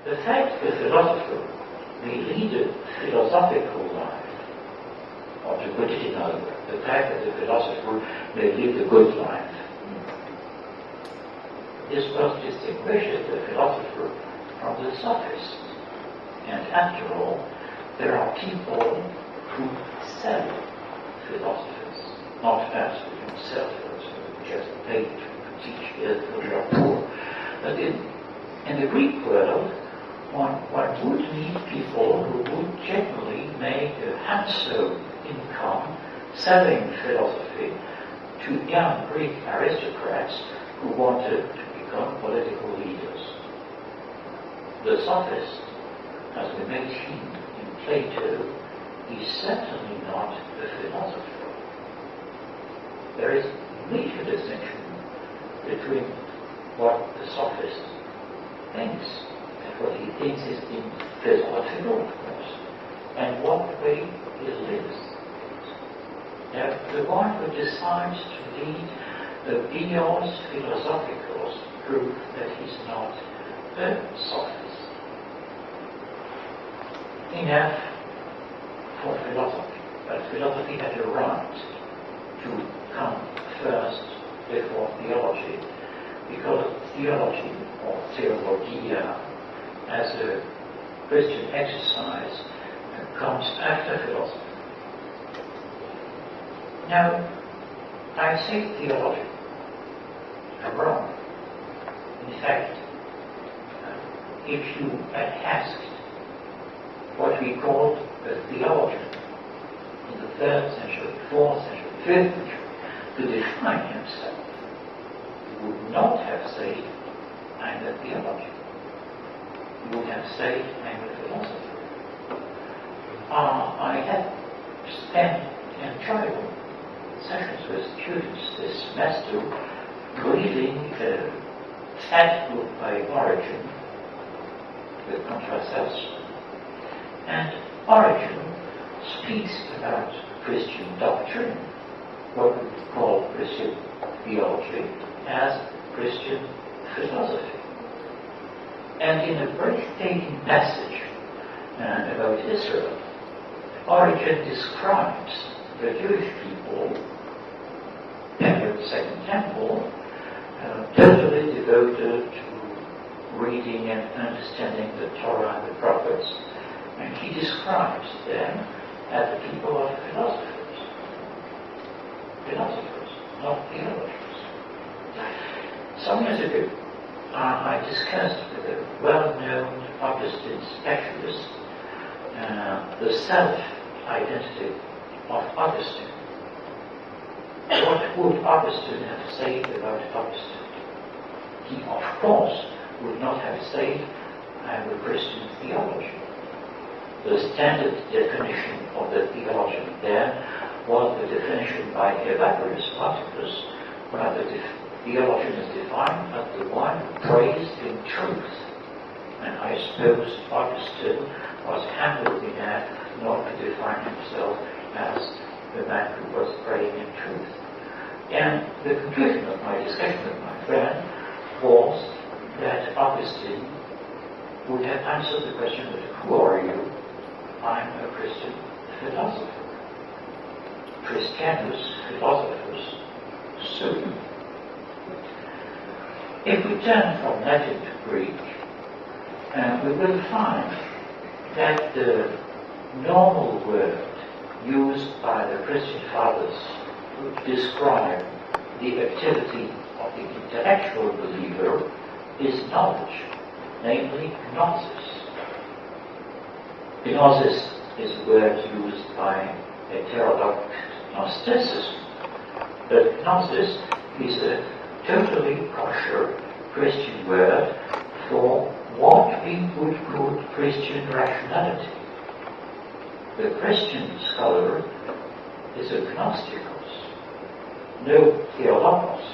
the fact the philosopher may lead a philosophical life, or to put it in other words, the fact that the philosopher may live a good life, this what distinguishes the philosopher from the sophist. And after all, there are people who sell philosophers, not as we don't sell philosophers, we just pay to teach because we are poor. But in the Greek world, one would meet people who would generally make a handsome income selling philosophy to young Greek aristocrats who wanted to become political leaders. The sophist, as we met him in Plato, is certainly not a philosopher. There is a major distinction between what the sophist thinks, and what he thinks is in philosophical, of course, and what way he lives. Now, the one who decides to lead the Theos Philosophicals prove that he's not a sophist. Enough for philosophy, but philosophy had a right to come first before theology, because theology, or Theologia, as a Christian exercise, comes after philosophy. Now, I say theology. I'm wrong. In fact, if you had asked what we called a theologian in the 3rd century, 4th century, 5th century, to define himself, he would not have said, I'm a theologian. He would have said, I'm a philosopher. I have spent enjoyable sessions with students this semester reading a fat book by Origen, the Contraception. And Origen speaks about Christian doctrine, what we call Christian theology, as Christian philosophy. And in a breathtaking passage about Israel, Origen describes the Jewish people, period Second Temple, totally devoted to reading and understanding the Torah and the prophets, and he describes them as the people of philosophers. Philosophers, not theologians. Some years ago, I discussed with a well-known Augustine specialist the self-identity of Augustine. What would Augustine have said about Augustine? He, of course, would not have said, I'm a Christian theologian. The standard definition of the theologian then was the definition by Evagrius Spartacus, where the theologian is defined as the one who prays in truth. And I suppose Augustine was humble enough not to define himself as the man who was praying in truth. And the conclusion of my discussion with my friend was that Augustine would have answered the question of who are you? I'm a Christian philosopher. Christianus philosophus sum. If we turn from Latin to Greek, we will find that the normal word used by the Christian fathers to describe the activity of the intellectual believer is knowledge, namely gnosis. Gnosis is a word used by heterodox Gnosticism, but gnosis is a totally kosher Christian word for what we would call Christian rationality. The Christian scholar is a gnostikos, no theologos,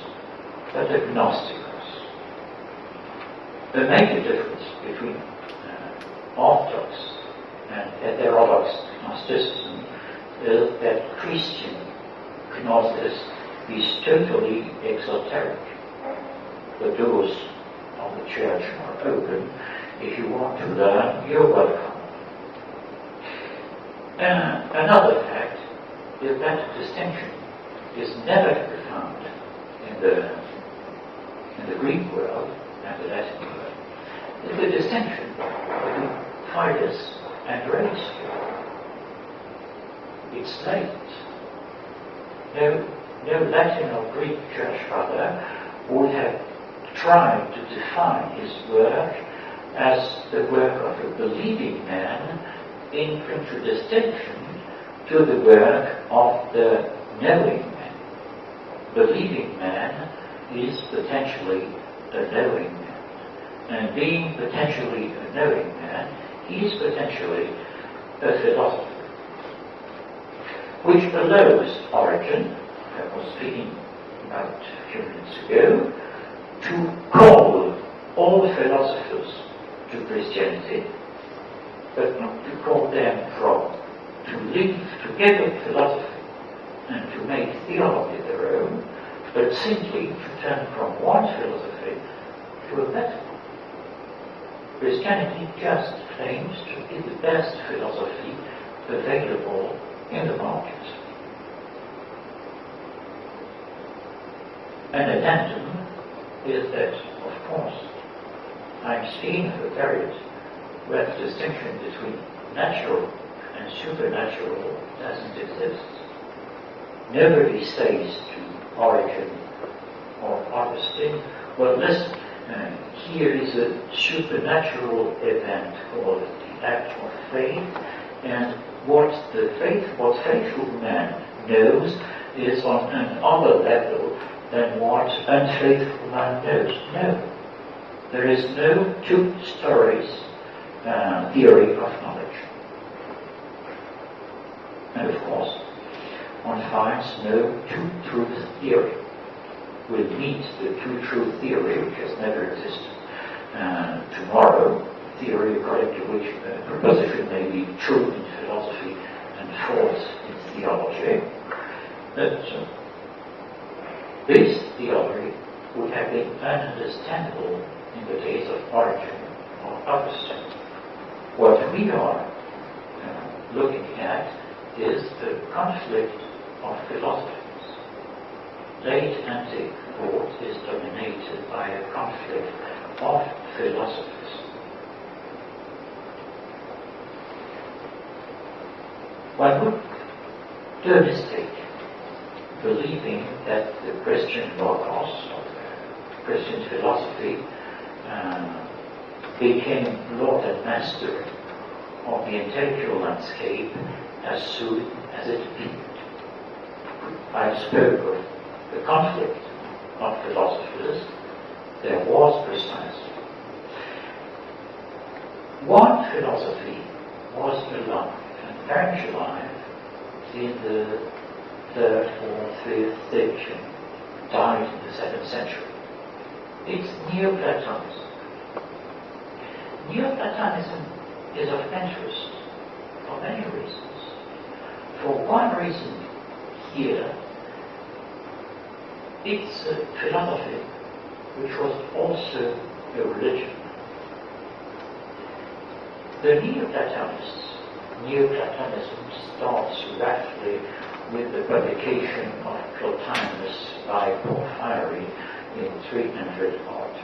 but a gnostikos. The major difference between Orthodox and heterodox Gnosticism is that Christian gnosis is totally exoteric. The doors of the church are open if you want to learn, you're welcome. Another fact is that distinction is never to be found in the Greek world and the Latin world. It's the distinction between Fides and Grace. It's latent. No Latin or Greek church father would have tried to define his work as the work of a believing man in contradistinction to the work of the knowing man. Believing man is potentially a knowing man. And being potentially a knowing man, he is potentially a philosopher. Which allows Origen, I was speaking about a few minutes ago, to call all philosophers to Christianity, but not to call them from, to live together philosophy and to make theology their own, but simply to turn from one philosophy to a better one. Christianity just claims to be the best philosophy available in the market. An addendum is that, of course, I'm speaking of a period where the distinction between natural and supernatural doesn't exist. Nobody says to Origen or Augustine, well, listen, here is a supernatural event called the act of faith, and what faithful man knows is on another level than what unfaithful man knows. No. There is no two stories theory of knowledge. And of course, one finds no two-truth theory will meet the two-truth theory, which has never existed. Tomorrow, theory according to which a proposition may be true in philosophy and false in theology. But this theory would have been ununderstandable in the days of Origen or Augustine. What we are looking at is the conflict of philosophies. Late antique thought is dominated by a conflict of philosophies. One would do a mistake believing that the Christian logos, or the Christian philosophy, became lord and master of the intellectual landscape as soon as it appeared. I spoke of the conflict of philosophers. There was precisely one philosophy was alive, and very much alive, in the 3rd, 4th, 5th century, died in the 7th century. It's Neoplatonism. Neoplatonism is of interest for many reasons. For one reason here, it's a philosophy which was also a religion. The Neoplatonism starts roughly with the publication of Plotinus by Porphyry in 300 odd